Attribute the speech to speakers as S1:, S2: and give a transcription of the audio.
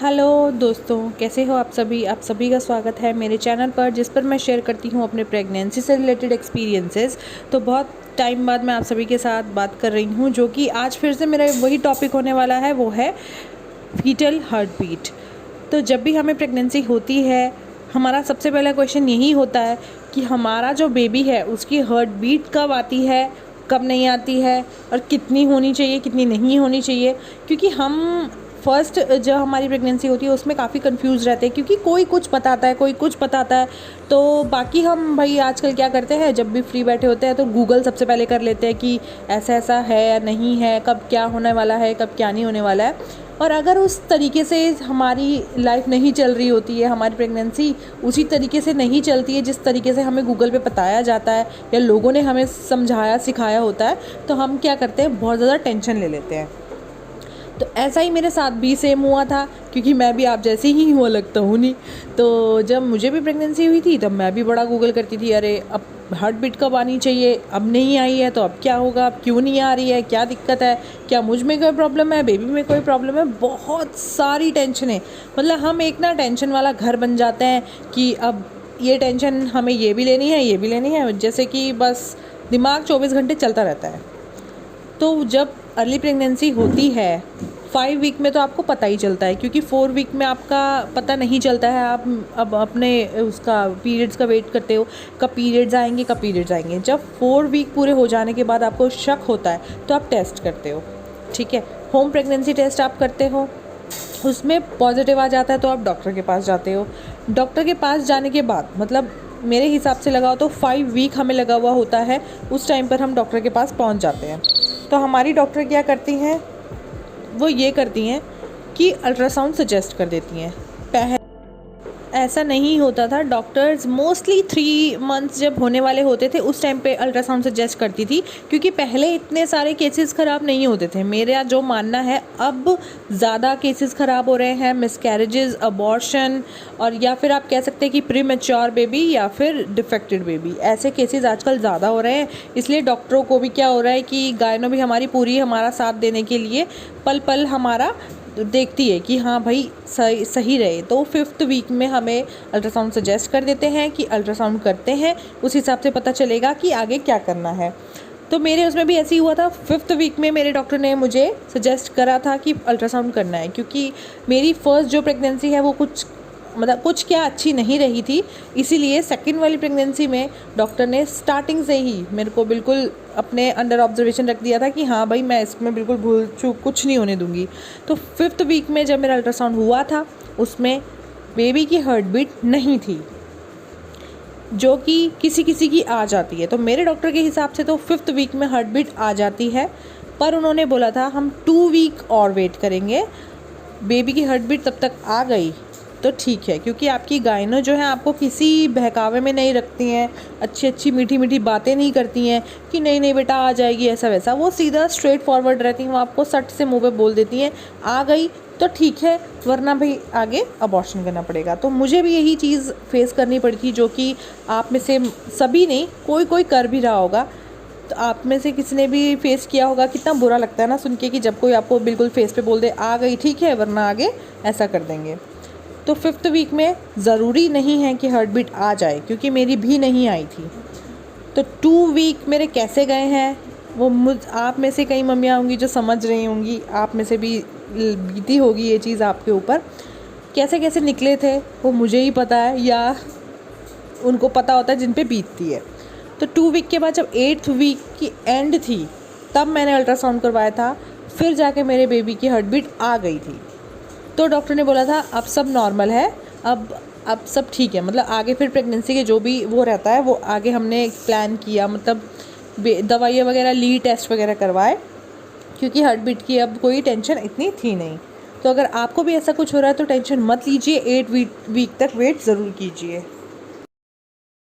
S1: Hello दोस्तों, कैसे हो आप सभी का स्वागत है मेरे चैनल पर, जिस पर मैं शेयर करती हूँ अपने प्रेगनेंसी से रिलेटेड एक्सपीरियंसेस। तो बहुत टाइम बाद मैं आप सभी के साथ बात कर रही हूँ, जो कि आज फिर से मेरा वही टॉपिक होने वाला है, वो है फीटल हार्ट बीट। तो जब भी हमें प्रेगनेंसी होती है, हमारा सबसे पहला क्वेश्चन यही होता है कि हमारा जो बेबी है उसकी हार्ट बीट कब आती है, कब नहीं आती है, और कितनी होनी चाहिए, कितनी नहीं होनी चाहिए। क्योंकि हम फर्स्ट जब हमारी प्रेगनेंसी होती है उसमें काफ़ी कंफ्यूज रहते हैं, क्योंकि कोई कुछ बताता है, कोई कुछ बताता है। तो बाकी हम भाई आजकल क्या करते हैं, जब भी फ्री बैठे होते हैं तो गूगल सबसे पहले कर लेते हैं कि ऐसा ऐसा है या नहीं है, कब क्या होने वाला है, कब क्या नहीं होने वाला है। और अगर उस तरीके से हमारी लाइफ नहीं चल रही होती है, हमारी प्रेगनेंसी उसी तरीके से नहीं चलती है जिस तरीके से हमें गूगल पे बताया जाता है या लोगों ने हमें समझाया सिखाया होता है, तो हम क्या करते हैं, बहुत ज़्यादा टेंशन ले लेते हैं। तो ऐसा ही मेरे साथ भी सेम हुआ था, क्योंकि मैं भी आप जैसे ही हुआ लगता हूँ नहीं। तो जब मुझे भी प्रेगनेंसी हुई थी तब मैं भी बड़ा गूगल करती थी, अरे अब हार्ट बीट कब आनी चाहिए, अब नहीं आई है तो अब क्या होगा, अब क्यों नहीं आ रही है, क्या दिक्कत है, क्या मुझ में कोई प्रॉब्लम है, बेबी में कोई प्रॉब्लम है। बहुत सारी टेंशन है, मतलब हम एक ना टेंशन वाला घर बन जाते हैं कि अब ये टेंशन हमें ये भी लेनी है, ये भी लेनी है, जैसे कि बस दिमाग 24 घंटे चलता रहता है। तो जब अर्ली प्रेगनेंसी होती है 5 वीक में तो आपको पता ही चलता है, क्योंकि 4 वीक में आपका पता नहीं चलता है। आप अब अपने उसका पीरियड्स का वेट करते हो, कब पीरियड्स आएंगे, कब पीरियड्स आएंगे। जब 4 वीक पूरे हो जाने के बाद आपको शक होता है तो आप टेस्ट करते हो, ठीक है। होम प्रेगनेंसी टेस्ट आप करते हो, उसमें पॉजिटिव आ जाता है तो आप डॉक्टर के पास जाते हो। डॉक्टर के पास जाने के बाद, मतलब मेरे हिसाब से लगाओ तो 5 वीक हमें लगा हुआ होता है, उस टाइम पर हम डॉक्टर के पास पहुंच जाते हैं। तो हमारी डॉक्टर क्या करती हैं, वो ये करती हैं कि अल्ट्रासाउंड सजेस्ट कर देती हैं। पहले ऐसा नहीं होता था, डॉक्टर्स मोस्टली 3 मंथ्स जब होने वाले होते थे उस टाइम पे अल्ट्रासाउंड सजेस्ट करती थी, क्योंकि पहले इतने सारे केसेस ख़राब नहीं होते थे। मेरा जो मानना है, अब ज़्यादा केसेस ख़राब हो रहे हैं, मिसकैरेजेस, अबॉर्शन, और या फिर आप कह सकते हैं कि प्री मैच्योर बेबी या फिर डिफेक्टेड बेबी, ऐसे केसेस आजकल ज़्यादा हो रहे हैं। इसलिए डॉक्टरों को भी क्या हो रहा है कि गायनो भी हमारी पूरी हमारा साथ देने के लिए पल पल हमारा देखती है कि हाँ भाई सही रहे। तो 5th वीक में हमें अल्ट्रासाउंड सजेस्ट कर देते हैं कि अल्ट्रासाउंड करते हैं, उस हिसाब से पता चलेगा कि आगे क्या करना है। तो मेरे उसमें भी ऐसे ही हुआ था। 5th वीक में मेरे डॉक्टर ने मुझे सजेस्ट करा था कि अल्ट्रासाउंड करना है, क्योंकि मेरी फर्स्ट जो प्रेगनेंसी है वो कुछ क्या अच्छी नहीं रही थी। इसीलिए सेकंड वाली प्रेगनेंसी में डॉक्टर ने स्टार्टिंग से ही मेरे को बिल्कुल अपने अंडर ऑब्जर्वेशन रख दिया था कि हाँ भाई, मैं इसमें बिल्कुल भूल चूक कुछ नहीं होने दूंगी। तो 5th वीक में जब मेरा अल्ट्रासाउंड हुआ था, उसमें बेबी की हार्ट बीट नहीं थी, जो कि किसी किसी की आ जाती है। तो मेरे डॉक्टर के हिसाब से तो 5th वीक में हार्ट बीट आ जाती है, पर उन्होंने बोला था हम 2 वीक और वेट करेंगे। बेबी की हार्ट बीट तब तक आ गई तो ठीक है, क्योंकि आपकी गायनो जो है आपको किसी बहकावे में नहीं रखती हैं, अच्छी अच्छी मीठी मीठी बातें नहीं करती हैं कि नहीं नहीं बेटा आ जाएगी ऐसा वैसा। वो सीधा स्ट्रेट फॉरवर्ड रहती हैं, वो आपको सट से मुंह पे बोल देती हैं आ गई तो ठीक है, वरना भाई आगे अबॉर्शन करना पड़ेगा। तो मुझे भी यही चीज़ फेस करनी पड़ी थी, जो कि आप में से सभी नहीं, कोई कोई कर भी रहा होगा। तो आप में से किसी ने भी फेस किया होगा। कितना बुरा लगता है ना सुन के कि जब कोई आपको बिल्कुल फेस पे बोल दे आ गई ठीक है, वरना आगे ऐसा कर देंगे। तो 5th वीक में ज़रूरी नहीं है कि हार्ट बीट आ जाए, क्योंकि मेरी भी नहीं आई थी। तो 2 वीक मेरे कैसे गए हैं, वो आप में से कई मम्मियाँ होंगी जो समझ रही होंगी, आप में से भी बीती होगी ये चीज़ आपके ऊपर। कैसे कैसे निकले थे वो मुझे ही पता है, या उनको पता होता है जिन पे बीतती है। तो 2 वीक के बाद जब 8th वीक की एंड थी, तब मैंने अल्ट्रासाउंड करवाया था, फिर जाके मेरे बेबी की हार्ट बीट आ गई थी। तो डॉक्टर ने बोला था अब सब नॉर्मल है, अब सब ठीक है। मतलब आगे फिर प्रेगनेंसी के जो भी वो रहता है वो आगे हमने प्लान किया, मतलब दवाइयाँ वगैरह ली, टेस्ट वगैरह करवाए, क्योंकि हार्ट बीट की अब कोई टेंशन इतनी थी नहीं। तो अगर आपको भी ऐसा कुछ हो रहा है तो टेंशन मत लीजिए, 8 वीक तक वेट ज़रूर कीजिए।